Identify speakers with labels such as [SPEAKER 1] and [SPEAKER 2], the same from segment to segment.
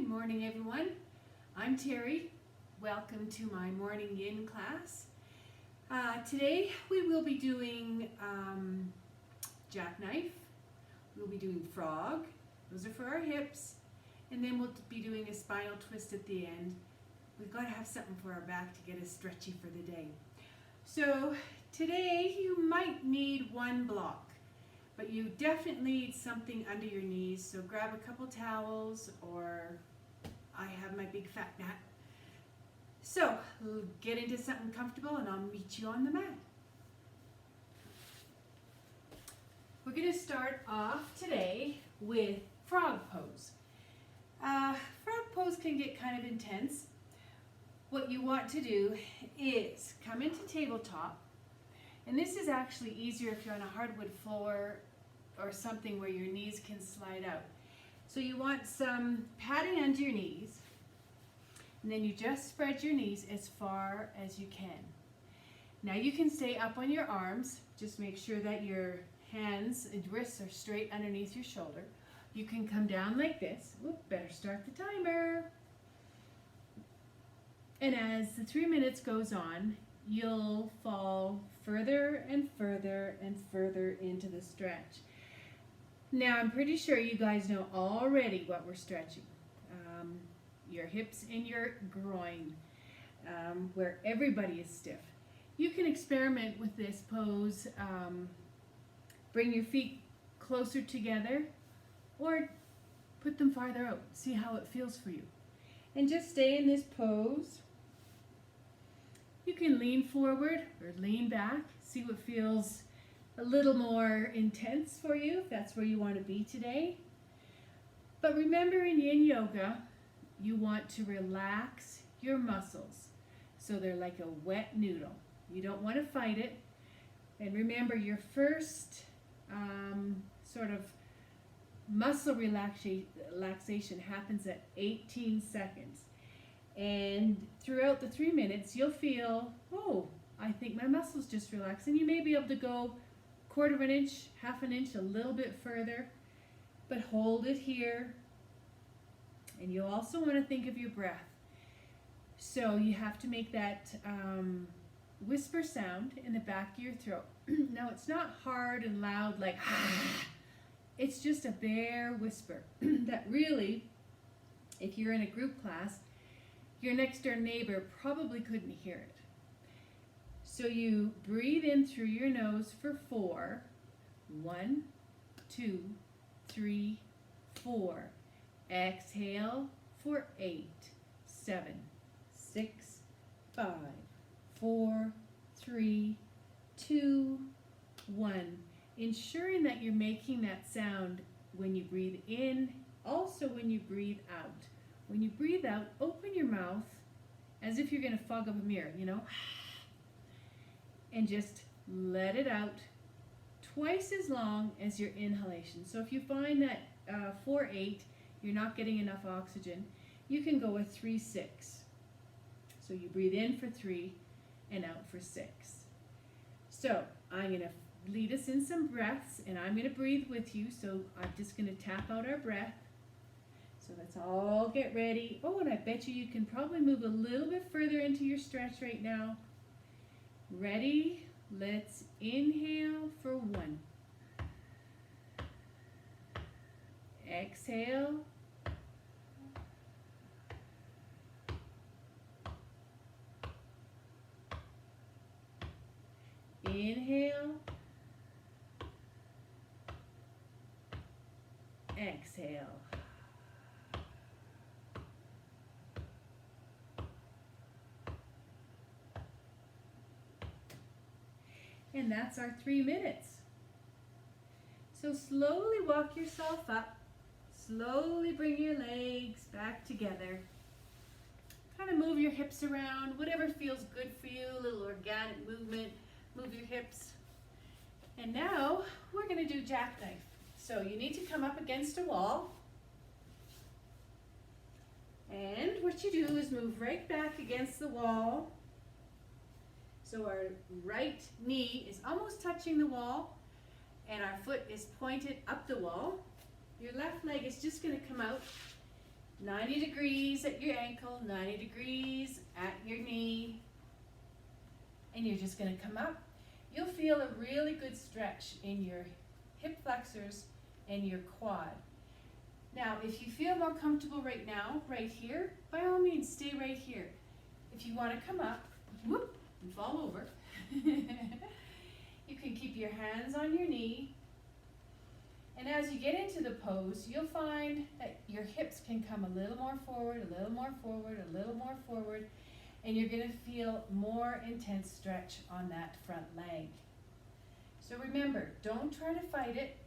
[SPEAKER 1] Good morning, everyone. I'm Terry. Welcome to my morning yin class. Today we will be doing jackknife. We'll be doing frog. Those are for our hips. And then we'll be doing a spinal twist at the end. We've got to have something for our back to get us stretchy for the day. So today you might need one block, but you definitely need something under your knees. So grab a couple towels, or I have my big fat mat. So get into something comfortable and I'll meet you on the mat. We're going to start off today with frog pose. Frog pose can get kind of intense. What you want to do is come into tabletop, and this is actually easier if you're on a hardwood floor or something where your knees can slide out. So you want some padding under your knees, and then you just spread your knees as far as you can. Now you can stay up on your arms. Just make sure that your hands and wrists are straight underneath your shoulder. You can come down like this. Whoop, better start the timer. And as the 3 minutes goes on, you'll fall further and further and further into the stretch. Now, I'm pretty sure you guys know already what we're stretching. Your hips and your groin, where everybody is stiff. You can experiment with this pose. Bring your feet closer together or put them farther out. See how it feels for you. And just stay in this pose. You can lean forward or lean back. See what feels a little more intense for you, if that's where you want to be today. But remember, in yin yoga, you want to relax your muscles so they're like a wet noodle. You don't want to fight it. And remember, your first sort of muscle relaxation happens at 18 seconds. And throughout the 3 minutes, you'll feel, oh, I think my muscles just relaxed. And you may be able to go 1/4 of an inch, 1/2 an inch, a little bit further, but hold it here. And you'll also want to think of your breath. So you have to make that whisper sound in the back of your throat. Now, it's not hard and loud like, it's just a bare whisper that really, if you're in a group class, your next door neighbor probably couldn't hear it. So you breathe in through your nose for 4. 1, 2, 3, 4. Exhale for 8, 7, 6, 5, 4, 3, 2, 1. Ensuring that you're making that sound when you breathe in, also when you breathe out. When you breathe out, open your mouth as if you're going to fog up a mirror, you know, and just let it out twice as long as your inhalation. So if you find that 4-8, you're not getting enough oxygen, you can go with 3-6. So you breathe in for 3 and out for 6. So I'm going to lead us in some breaths, and I'm going to breathe with you. So I'm just going to tap out our breath. So let's all get ready. Oh, and I bet you can probably move a little bit further into your stretch right now. Ready? Let's inhale for 1. Exhale. Inhale. Exhale. And that's our 3 minutes. So slowly walk yourself up. Slowly bring your legs back together. Kind of move your hips around, whatever feels good for you, a little organic movement. Move your hips. And now we're going to do jackknife. So you need to come up against a wall. And what you do is move right back against the wall. So our right knee is almost touching the wall, and our foot is pointed up the wall. Your left leg is just going to come out 90 degrees at your ankle, 90 degrees at your knee. And you're just going to come up. You'll feel a really good stretch in your hip flexors and your quad. Now, if you feel more comfortable right now, right here, by all means, stay right here. If you want to come up, whoop, and fall over, you can keep your hands on your knee. And as you get into the pose, you'll find that your hips can come a little more forward, a little more forward, a little more forward, and you're going to feel more intense stretch on that front leg. So remember, don't try to fight it.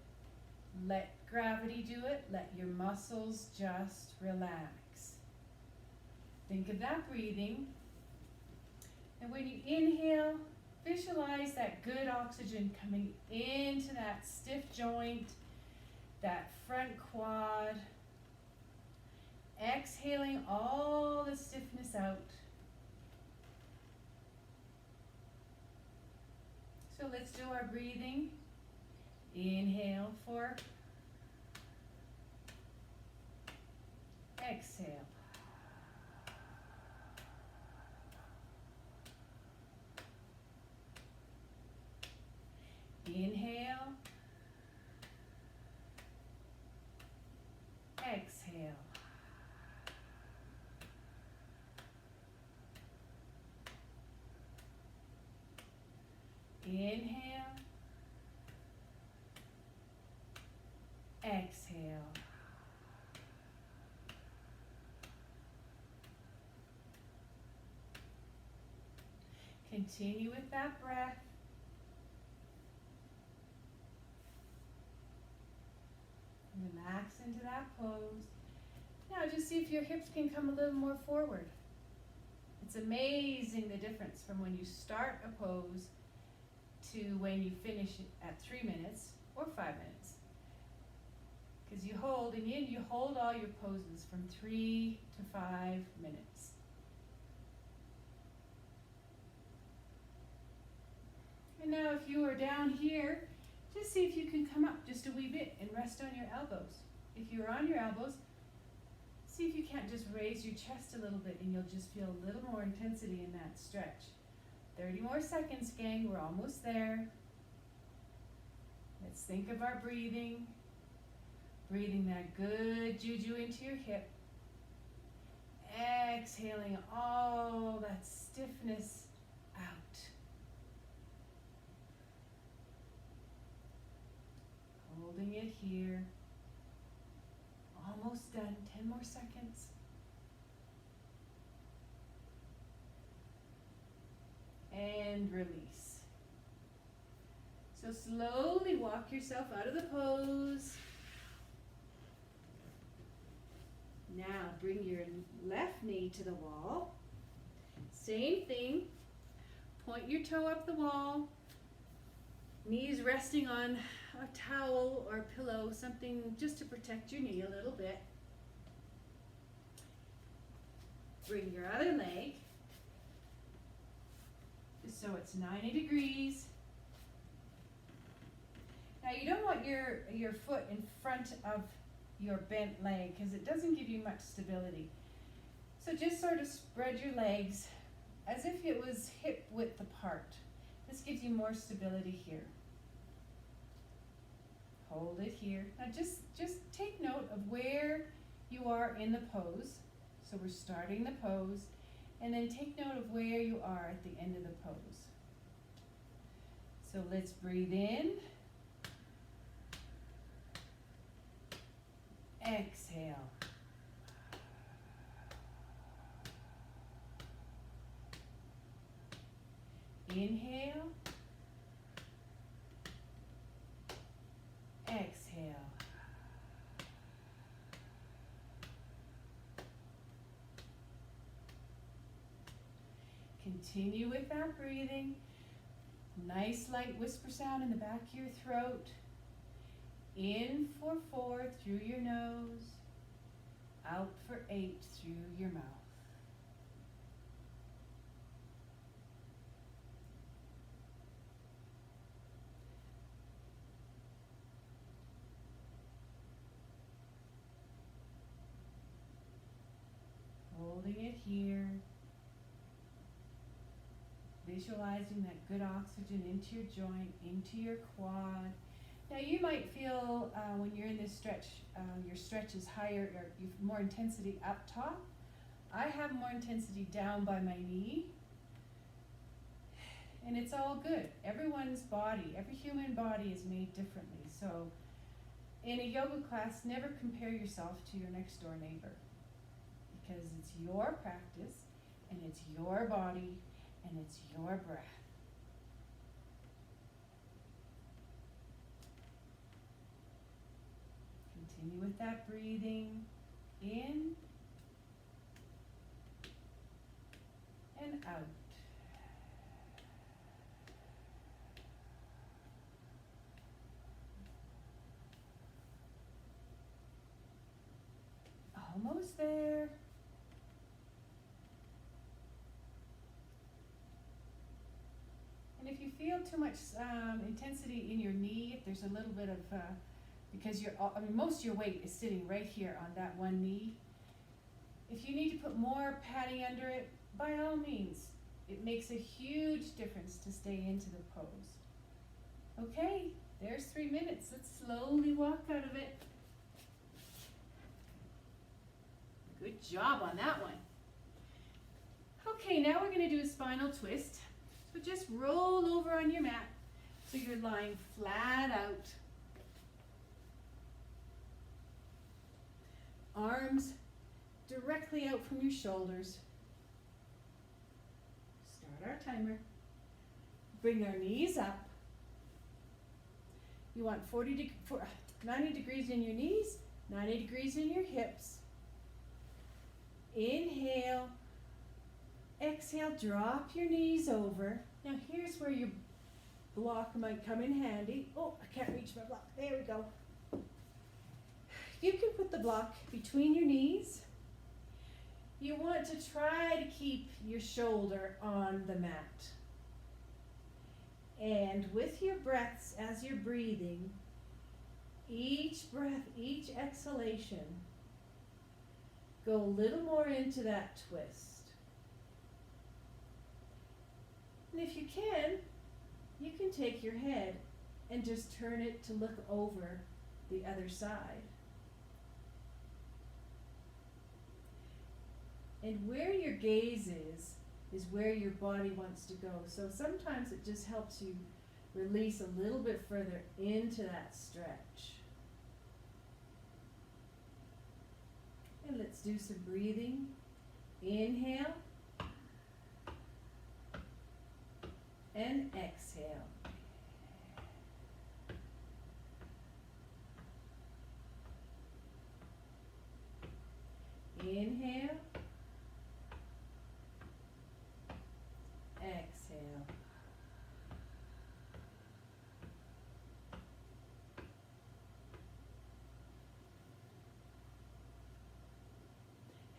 [SPEAKER 1] Let gravity do it. Let your muscles just relax. Think of that breathing. And when you inhale, visualize that good oxygen coming into that stiff joint, that front quad. Exhaling all the stiffness out. So let's do our breathing. Inhale for. Exhale. Inhale. Exhale. Inhale. Exhale. Continue with that breath. Relax into that pose. Now just see if your hips can come a little more forward. It's amazing the difference from when you start a pose to when you finish it at 3 minutes or 5 minutes. Because you hold, in the end you hold all your poses from 3 to 5 minutes. And now if you are down here, just see if you can come up just a wee bit and rest on your elbows. If you're on your elbows, see if you can't just raise your chest a little bit and you'll just feel a little more intensity in that stretch. 30 more seconds, gang. We're almost there. Let's think of our breathing. Breathing that good juju into your hip. Exhaling all that stiffness out. Holding it here. Almost done. 10 more seconds. And release. So slowly walk yourself out of the pose. Now bring your left knee to the wall. Same thing. Point your toe up the wall. Knees resting on a towel or pillow, something just to protect your knee a little bit. Bring your other leg so it's 90 degrees. Now you don't want your foot in front of your bent leg because it doesn't give you much stability. So just sort of spread your legs as if it was hip width apart. This gives you more stability here. Hold it here. Now just take note of where you are in the pose. So we're starting the pose, and then take note of where you are at the end of the pose. So let's breathe in. Exhale. Inhale. Exhale. Continue with that breathing. Nice light whisper sound in the back of your throat. In for 4 through your nose. Out for 8 through your mouth. holding it here. Visualizing that good oxygen into your joint, into your quad. Now you might feel when you're in this stretch, your stretch is higher, or you've more intensity up top. I have more intensity down by my knee. And it's all good. Everyone's body, every human body is made differently. So in a yoga class, never compare yourself to your next door neighbor, because it's your practice and it's your body and it's your breath. Continue with that breathing in and out. Almost there. And if you feel too much intensity in your knee, if there's a little bit of, because most of your weight is sitting right here on that one knee. If you need to put more padding under it, by all means, it makes a huge difference to stay into the pose. Okay, there's 3 minutes. Let's slowly walk out of it. Good job on that one. Okay, now we're going to do a spinal twist. So just roll over on your mat so you're lying flat out. Arms directly out from your shoulders. Start our timer. Bring our knees up. You want 90 degrees in your knees, 90 degrees in your hips. Inhale. Exhale, drop your knees over. Now here's where your block might come in handy. Oh, I can't reach my block. There we go. You can put the block between your knees. You want to try to keep your shoulder on the mat. And with your breaths, as you're breathing, each breath, each exhalation, go a little more into that twist. And if you can take your head and just turn it to look over the other side. And where your gaze is where your body wants to go. So sometimes it just helps you release a little bit further into that stretch. And let's do some breathing. Inhale and exhale. Inhale, exhale.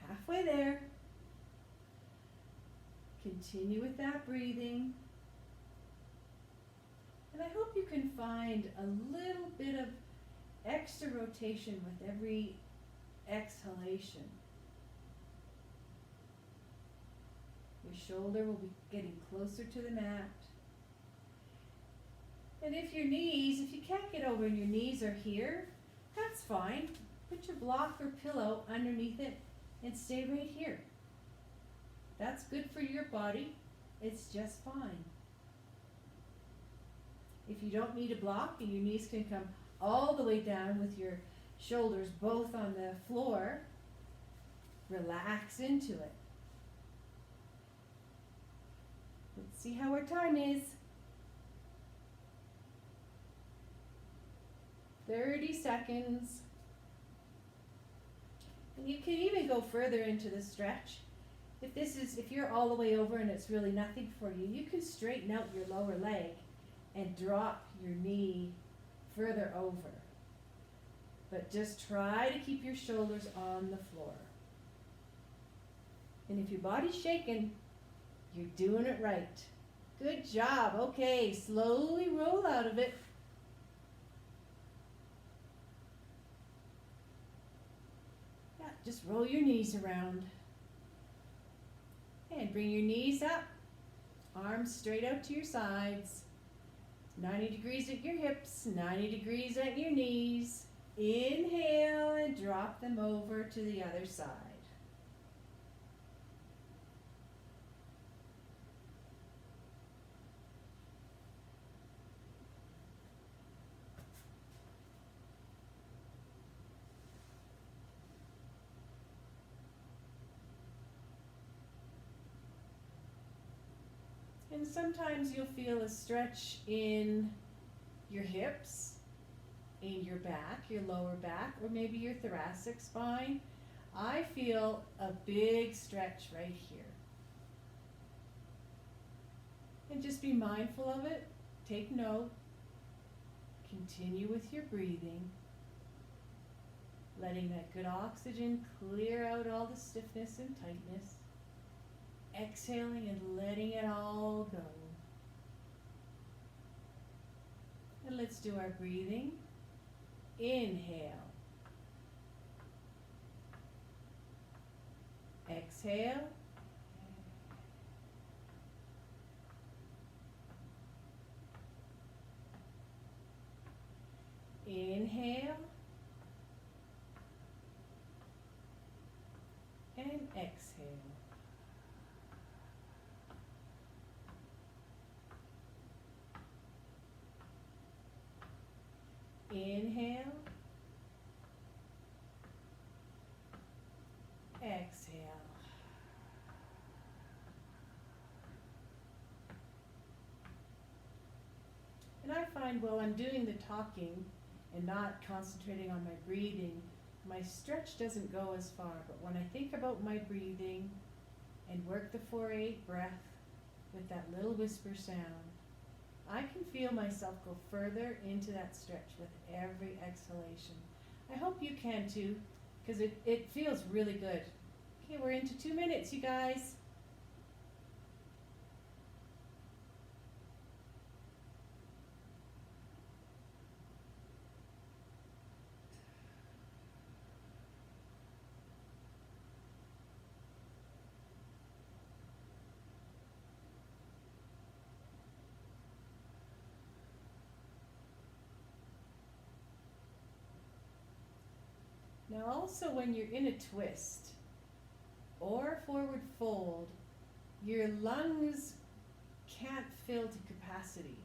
[SPEAKER 1] Halfway there. Continue with that breathing. And I hope you can find a little bit of extra rotation with every exhalation. Your shoulder will be getting closer to the mat. And if you can't get over and your knees are here, that's fine. Put your block or pillow underneath it and stay right here. That's good for your body. It's just fine. If you don't need a block and your knees can come all the way down with your shoulders both on the floor, relax into it. Let's see how our time is. 30 seconds. And you can even go further into the stretch. If you're all the way over and it's really nothing for you, you can straighten out your lower leg and drop your knee further over. But just try to keep your shoulders on the floor. And if your body's shaking, you're doing it right. Good job. Okay, slowly roll out of it. Yeah, just roll your knees around. And bring your knees up, arms straight out to your sides. 90 degrees at your hips, 90 degrees at your knees. Inhale and drop them over to the other side. And sometimes you'll feel a stretch in your hips, in your back, your lower back, or maybe your thoracic spine. I feel a big stretch right here. And just be mindful of it. Take note. Continue with your breathing. Letting that good oxygen clear out all the stiffness and tightness. Exhaling and letting it all go. And let's do our breathing. Inhale. Exhale. Inhale. And exhale. Inhale. Exhale. And I find while I'm doing the talking and not concentrating on my breathing, my stretch doesn't go as far. But when I think about my breathing and work the 4-8 breath with that little whisper sound, I can feel myself go further into that stretch with every exhalation. I hope you can too, because it feels really good. Okay, we're into 2 minutes, you guys. Now also when you're in a twist or forward fold, your lungs can't fill to capacity.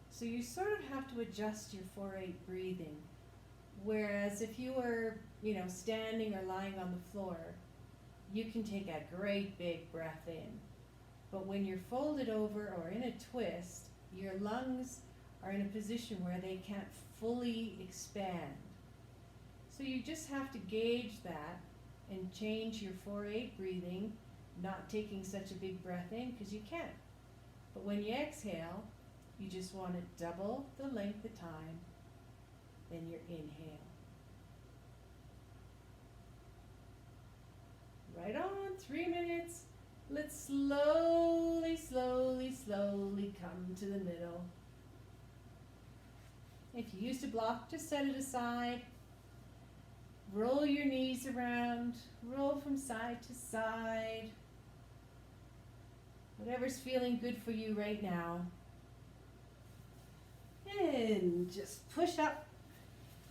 [SPEAKER 1] So you sort of have to adjust your 4-8 breathing. Whereas if you were, standing or lying on the floor, you can take a great big breath in. But when you're folded over or in a twist, your lungs are in a position where they can't fully expand. So you just have to gauge that and change your 4-8 breathing, not taking such a big breath in because you can't. But when you exhale, you just want to double the length of time, then your inhale. Right on, 3 minutes. Let's slowly, slowly, slowly come to the middle. If you used a block, just set it aside. Roll your knees around, roll from side to side. Whatever's feeling good for you right now. And just push up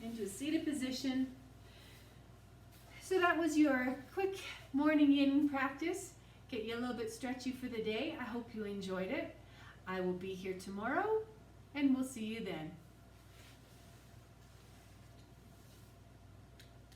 [SPEAKER 1] into a seated position. So that was your quick morning in practice. Get you a little bit stretchy for the day. I hope you enjoyed it. I will be here tomorrow, and we'll see you then.